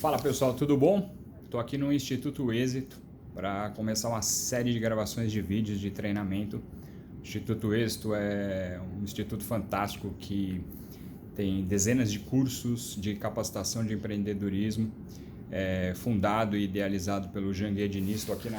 Fala pessoal, tudo bom? Estou aqui no Instituto Êxito para começar uma série de gravações de vídeos de treinamento. O Instituto Êxito é um instituto fantástico que tem dezenas de cursos de capacitação de empreendedorismo, fundado e idealizado pelo Janguier Diniz. Estou aqui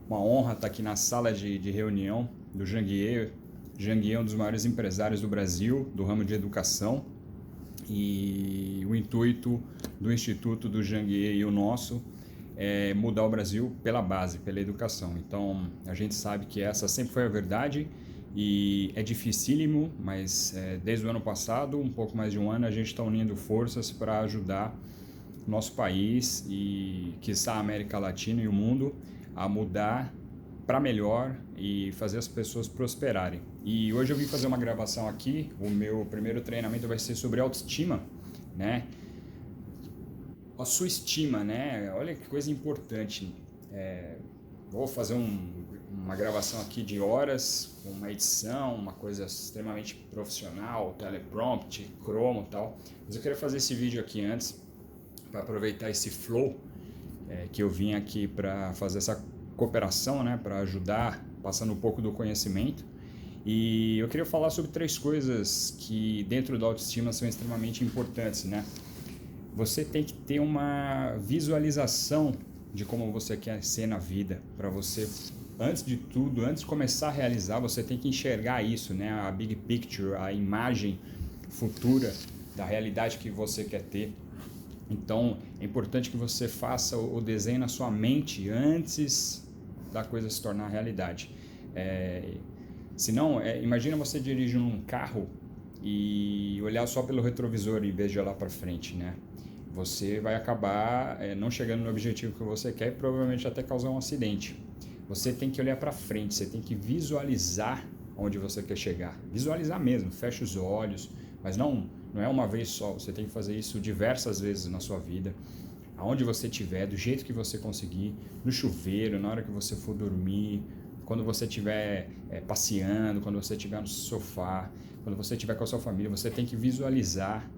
uma honra estar aqui na sala de reunião do Janguier. Janguier é um dos maiores empresários do Brasil, do ramo de educação. E o intuito do Instituto do Janguier e o nosso é mudar o Brasil pela base, pela educação. Então a gente sabe que essa sempre foi a verdade e é dificílimo, mas desde o ano passado, um pouco mais de um ano, a gente está unindo forças para ajudar o nosso país e quiçá a América Latina e o mundo a mudar para melhor e fazer as pessoas prosperarem. E hoje eu vim fazer uma gravação aqui. O meu primeiro treinamento vai ser sobre autoestima, né? A sua estima, né? Olha que coisa importante. Vou fazer uma gravação aqui de horas, uma edição, uma coisa extremamente profissional, teleprompt, cromo e tal. Mas eu queria fazer esse vídeo aqui antes para aproveitar esse flow que eu vim aqui para fazer essa cooperação, né, para ajudar, passando um pouco do conhecimento. E eu queria falar sobre três coisas que dentro da autoestima são extremamente importantes, né? Você tem que ter uma visualização de como você quer ser na vida, para você, antes de tudo, antes de começar a realizar, você tem que enxergar isso, né? A big picture, a imagem futura da realidade que você quer ter. Então é importante que você faça o desenho na sua mente antes da coisa se tornar realidade. Senão, imagina você dirigindo um carro e olhar só pelo retrovisor em vez de olhar para frente, né? Você vai acabar não chegando no objetivo que você quer e provavelmente até causar um acidente. Você tem que olhar para frente, você tem que visualizar onde você quer chegar. Visualizar mesmo, fecha os olhos, mas não é uma vez só, você tem que fazer isso diversas vezes na sua vida, aonde você estiver, do jeito que você conseguir, no chuveiro, na hora que você for dormir, quando você estiver passeando, quando você estiver no sofá, quando você estiver com a sua família, você tem que visualizar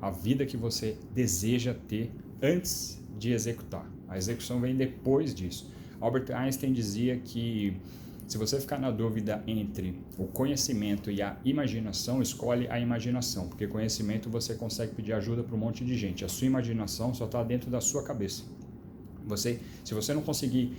a vida que você deseja ter antes de executar. A execução vem depois disso. Albert Einstein dizia que se você ficar na dúvida entre o conhecimento e a imaginação, escolhe a imaginação, porque conhecimento você consegue pedir ajuda para um monte de gente. A sua imaginação só está dentro da sua cabeça. Se você não conseguir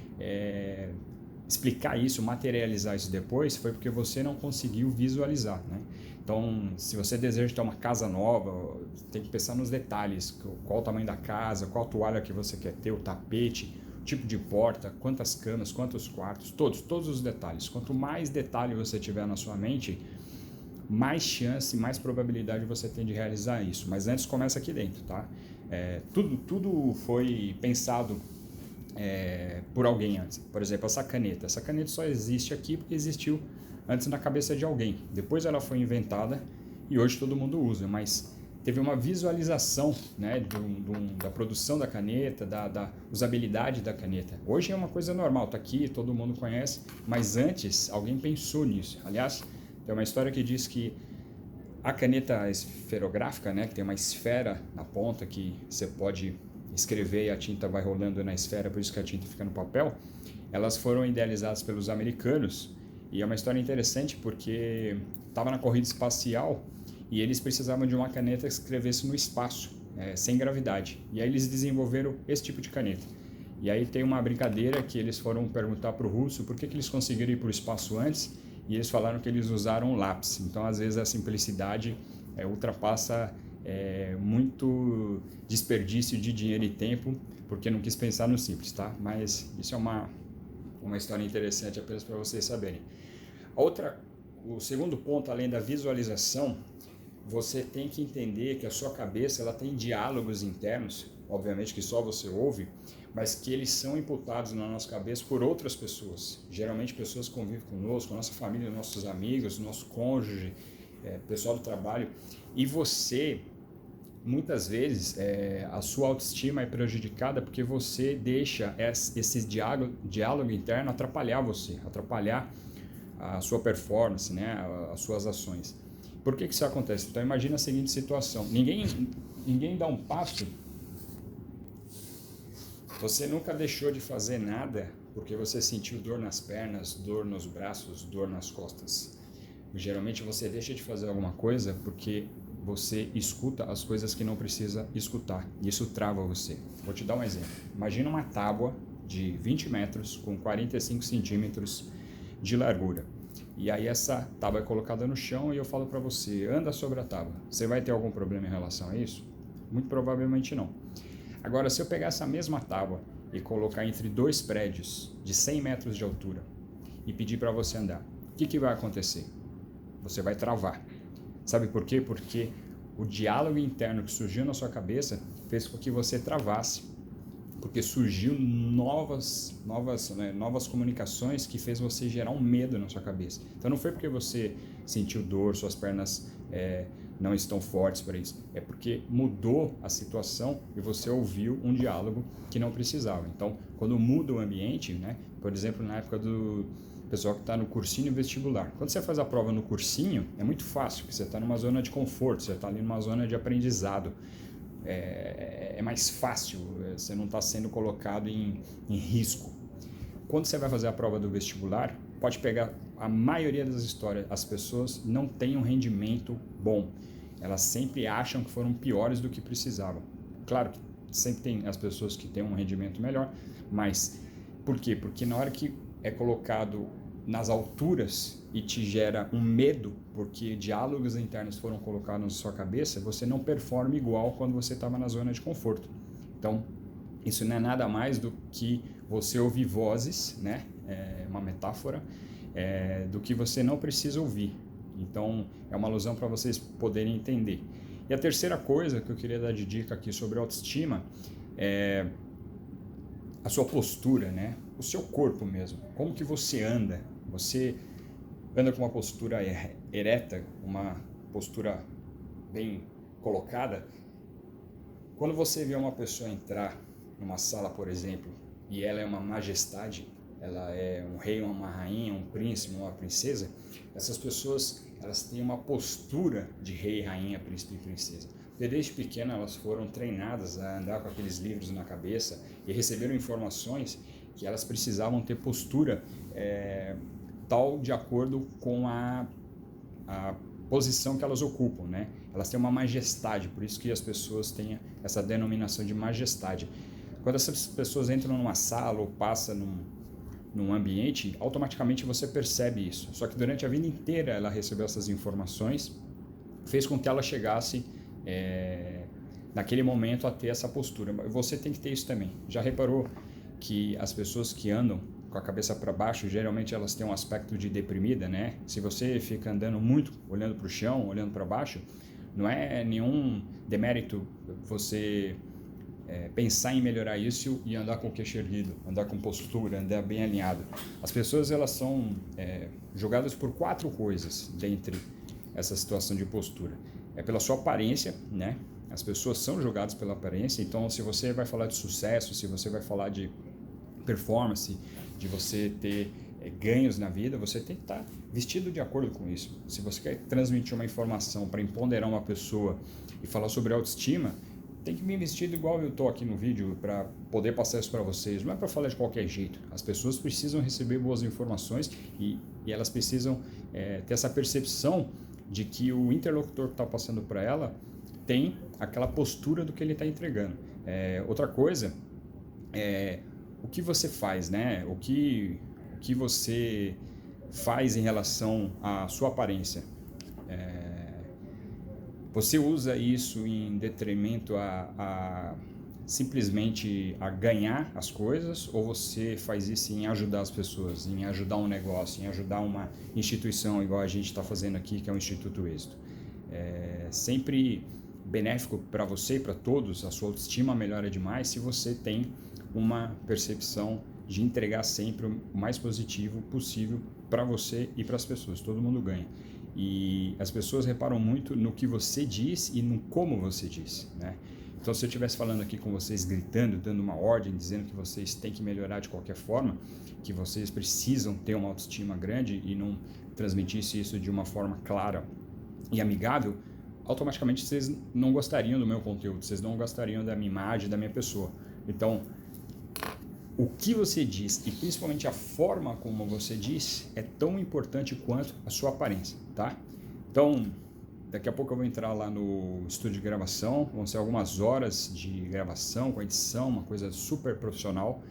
explicar isso, materializar isso depois, foi porque você não conseguiu visualizar, né? Então, se você deseja ter uma casa nova, tem que pensar nos detalhes, qual o tamanho da casa, qual a toalha que você quer ter, o tapete, tipo de porta, quantas camas, quantos quartos, todos os detalhes. Quanto mais detalhe você tiver na sua mente, mais chance, mais probabilidade você tem de realizar isso. Mas antes começa aqui dentro, tá? Tudo foi pensado por alguém antes. Por exemplo, essa caneta só existe aqui porque existiu antes na cabeça de alguém. Depois ela foi inventada e hoje todo mundo usa, mas teve uma visualização, né, da produção da caneta, da usabilidade da caneta. Hoje é uma coisa normal, tá aqui, todo mundo conhece, mas antes alguém pensou nisso. Aliás, tem uma história que diz que a caneta esferográfica, né, que tem uma esfera na ponta que você pode escrever e a tinta vai rolando na esfera, por isso que a tinta fica no papel, elas foram idealizadas pelos americanos e é uma história interessante porque estava na corrida espacial e eles precisavam de uma caneta que escrevesse no espaço, sem gravidade. E aí eles desenvolveram esse tipo de caneta. E aí tem uma brincadeira que eles foram perguntar para o russo por que eles conseguiram ir para o espaço antes, e eles falaram que eles usaram lápis. Então, às vezes, a simplicidade ultrapassa muito desperdício de dinheiro e tempo, porque não quis pensar no simples, tá? Mas isso é uma história interessante apenas para vocês saberem. O segundo ponto, além da visualização, você tem que entender que a sua cabeça ela tem diálogos internos, obviamente que só você ouve, mas que eles são imputados na nossa cabeça por outras pessoas. Geralmente pessoas que convivem conosco, nossa família, nossos amigos, nosso cônjuge, pessoal do trabalho. E você, muitas vezes, a sua autoestima é prejudicada porque você deixa esse diálogo interno atrapalhar você, atrapalhar a sua performance, né, as suas ações. Por que isso acontece? Então imagina a seguinte situação, ninguém dá um passo Você nunca deixou de fazer nada porque você sentiu dor nas pernas, dor nos braços, dor nas costas. Geralmente você deixa de fazer alguma coisa porque você escuta as coisas que não precisa escutar. Isso trava você. Vou te dar um exemplo. Imagina uma tábua de 20 metros com 45 centímetros de largura. E aí essa tábua é colocada no chão e eu falo para você, anda sobre a tábua. Você vai ter algum problema em relação a isso? Muito provavelmente não. Agora, se eu pegar essa mesma tábua e colocar entre dois prédios de 100 metros de altura e pedir para você andar, o que vai acontecer? Você vai travar. Sabe por quê? Porque o diálogo interno que surgiu na sua cabeça fez com que você travasse. Porque surgiu novas comunicações que fez você gerar um medo na sua cabeça. Então não foi porque você sentiu dor, suas pernas não estão fortes para isso. É porque mudou a situação e você ouviu um diálogo que não precisava. Então, quando muda o ambiente, né? Por exemplo, na época do pessoal que está no cursinho vestibular. Quando você faz a prova no cursinho, é muito fácil, porque você está numa zona de conforto, você está ali numa zona de aprendizado. É mais fácil, você não está sendo colocado em risco. Quando você vai fazer a prova do vestibular, pode pegar a maioria das histórias, as pessoas não têm um rendimento bom, elas sempre acham que foram piores do que precisavam. Claro que sempre tem as pessoas que têm um rendimento melhor, mas por quê? Porque na hora que é colocado nas alturas e te gera um medo, porque diálogos internos foram colocados na sua cabeça, você não performa igual quando você estava na zona de conforto. Então, isso não é nada mais do que você ouvir vozes, né? É uma metáfora, do que você não precisa ouvir. Então, é uma alusão para vocês poderem entender. E a terceira coisa que eu queria dar de dica aqui sobre autoestima é a sua postura, né? O seu corpo mesmo. Como que você anda? Você anda com uma postura ereta, uma postura bem colocada? Quando você vê uma pessoa entrar numa sala, por exemplo, e ela é uma majestade, ela é um rei, uma rainha, um príncipe, uma princesa, essas pessoas elas têm uma postura de rei, rainha, príncipe e princesa. Porque desde pequena elas foram treinadas a andar com aqueles livros na cabeça e receberam informações que elas precisavam ter postura tal de acordo com a posição que elas ocupam, né? Elas têm uma majestade, por isso que as pessoas têm essa denominação de majestade. Quando essas pessoas entram numa sala ou passam num ambiente, automaticamente você percebe isso. Só que durante a vida inteira ela recebeu essas informações, fez com que ela chegasse naquele momento a ter essa postura. Você tem que ter isso também. Já reparou que as pessoas que andam com a cabeça para baixo, geralmente elas têm um aspecto de deprimida, né? Se você fica andando muito, olhando para o chão, olhando para baixo, não é nenhum demérito você pensar em melhorar isso e andar com o queixo erguido, andar com postura, andar bem alinhado. As pessoas elas são julgadas por 4 coisas dentre essa situação de postura. É pela sua aparência, né? As pessoas são julgadas pela aparência, então se você vai falar de sucesso, se você vai falar de performance, de você ter ganhos na vida, você tem que estar vestido de acordo com isso. Se você quer transmitir uma informação para empoderar uma pessoa e falar sobre autoestima, tem que me vestir igual eu estou aqui no vídeo para poder passar isso para vocês. Não é para falar de qualquer jeito. As pessoas precisam receber boas informações e elas precisam ter essa percepção de que o interlocutor que está passando para ela tem aquela postura do que ele está entregando. Outra coisa o que você faz, né? O que você faz em relação à sua aparência. Você usa isso em detrimento a simplesmente a ganhar as coisas, ou você faz isso em ajudar as pessoas, em ajudar um negócio, em ajudar uma instituição igual a gente está fazendo aqui, que é o Instituto Êxito? Sempre benéfico para você e para todos, a sua autoestima melhora demais se você tem uma percepção de entregar sempre o mais positivo possível para você e para as pessoas. Todo mundo ganha. E as pessoas reparam muito no que você diz e no como você diz, né? Então, se eu estivesse falando aqui com vocês, gritando, dando uma ordem, dizendo que vocês têm que melhorar de qualquer forma, que vocês precisam ter uma autoestima grande e não transmitisse isso de uma forma clara e amigável, automaticamente vocês não gostariam do meu conteúdo, vocês não gostariam da minha imagem, da minha pessoa. Então, o que você diz e principalmente a forma como você diz é tão importante quanto a sua aparência, tá? Então, daqui a pouco eu vou entrar lá no estúdio de gravação, vão ser algumas horas de gravação com edição, uma coisa super profissional.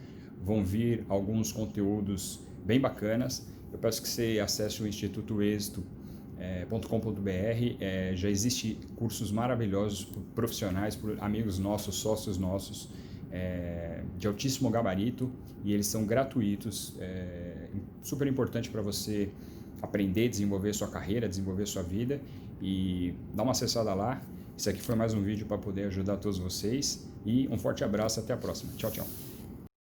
Vão vir alguns conteúdos bem bacanas. Eu peço que você acesse o Instituto Êxito.com.br. Já existe cursos maravilhosos por profissionais, por amigos nossos, sócios nossos, de altíssimo gabarito, e eles são gratuitos. Super importante para você aprender, desenvolver sua carreira, desenvolver sua vida, e dá uma acessada lá. Esse aqui foi mais um vídeo para poder ajudar todos vocês, e um forte abraço, até a próxima. Tchau, tchau.